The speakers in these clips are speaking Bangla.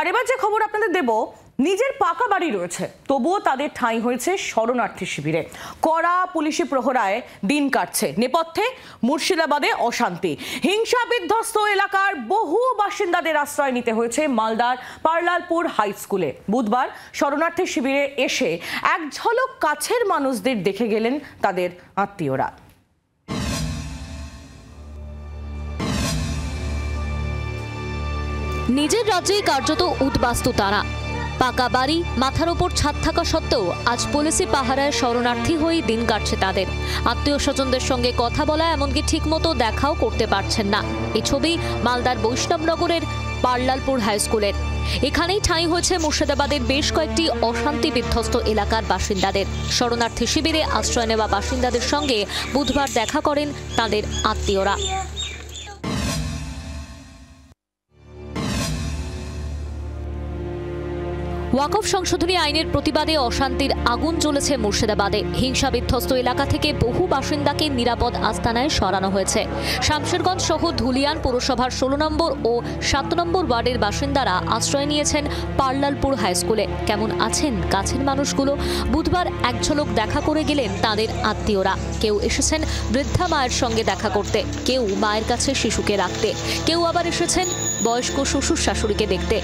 আর এবার যে খবর আপনাদের দেব, নিজের পাকা বাড়ি রয়েছে তবুও তাদের ঠাঁই হয়েছে শরণার্থী শিবিরে। কড়া পুলিশি প্রহরায় দিন কাটছে। নেপথ্যে মুর্শিদাবাদে অশান্তি। হিংসা বিধ্বস্ত এলাকার বহু বাসিন্দাদের আশ্রয় নিতে হয়েছে মালদার পার্লালপুর হাই স্কুলে। বুধবার শরণার্থী শিবিরে এসে এক ঝলক কাছের মানুষদের দেখে গেলেন তাদের আত্মীয়রা। নিজের রাজ্যে কার্যত উদ্বাস্তু তারা। পাকা বাড়ি, মাথার ওপর ছাদ থাকা সত্ত্বেও আজ পুলিশি পাহারায় শরণার্থী হয়ে দিন কাটছে তাদের। আত্মীয় স্বজনদের সঙ্গে কথা বলা, এমনকি ঠিকমতো দেখাও করতে পারছেন না। এই ছবি মালদার বৈষ্ণবনগরের পার্লালপুর হাই স্কুলের। এখানেই ঠাঁই হয়েছে মুর্শিদাবাদের বেশ কয়েকটি অশান্তি বিধ্বস্ত এলাকার বাসিন্দাদের। শরণার্থী শিবিরে আশ্রয় নেওয়া বাসিন্দাদের সঙ্গে বুধবার দেখা করেন তাদের আত্মীয়রা। ওয়াকফ সংশোধনী আইনের প্রতিবাদে অশান্তির আগুন জ্বলেছে মুর্শিদাবাদে। হিংসা বিধ্বস্ত এলাকা থেকে বহু বাসিন্দাকে নিরাপদ আস্তানায় সরানো হয়েছে। শামশেরগঞ্জ সহ ধুলিয়ান পৌরসভার 16 নম্বর ও 7 নম্বর ওয়ার্ডের বাসিন্দারা আশ্রয় নিয়েছেন পার্লালপুর হাই স্কুলে। কেমন আছেন কাছের মানুষগুলো? বুধবার এক ঝলক দেখা করে গেলেন তাদের আত্মীয়রা। কেউ এসেছেন বৃদ্ধা মায়ের সঙ্গে দেখা করতে, কেউ মায়ের কাছে শিশুকে রাখতে, কেউ আবার এসেছেন বয়স্ক শ্বশুর শাশুড়িকে দেখতে।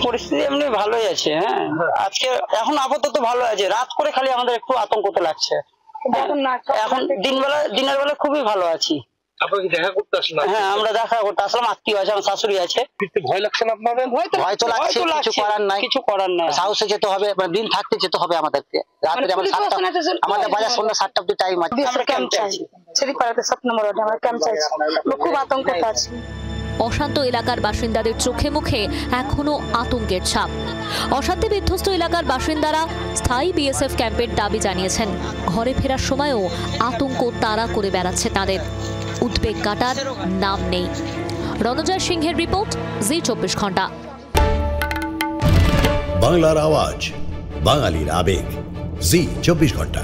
পরিস্থিতি এমনি ভালোই আছে। হ্যাঁ, আজকে এখন আপাতত ভালো আছে। রাত করে খালি আমাদের একটু আতঙ্ক তো লাগছে। এখন দিনের বেলা খুবই ভালো আছি। আপনারা কি দেখা করতে আসলেন? হ্যাঁ, আমরা দেখা করতে আসলাম। আত্মীয় আছে, আমার শাশুড়ি আছে। ভয় লাগছে না আপনাদের? ভয় তো লাগছে, কিছু করার নাই। সাহসে যেতে হবে, দিন থাকতে যেতে হবে আমাদেরকে। রাত্রে আমাদের বাজার সন্ধ্যা 7টা অব্দি টাইম আছে। আমরা ক্যাম্প চাইছি, শ্রীপাড়াতে 7 নম্বর ওয়ার্ডে আমরা ক্যাম্প চাইছি। খুব আতঙ্কতে আছি। অশান্ত এলাকার বাসিন্দাদের চোখে মুখে এখনো আতঙ্কের ছাপ। অশান্তি বিধ্বস্ত এলাকার বাসিন্দারা স্থায়ী বিএসএফ ক্যাম্পের দাবি জানিয়েছেন। ঘরে ফেরার সময়ও আতঙ্ক তাড়া করে বেড়াচ্ছে তাদের। উদ্বেগ কাটার নাম নেই। রণজয় সিংহের রিপোর্ট, জি 24 ঘন্টা। বাংলার আওয়াজ, বাঙালির আবেগ, জি 24 ঘন্টা।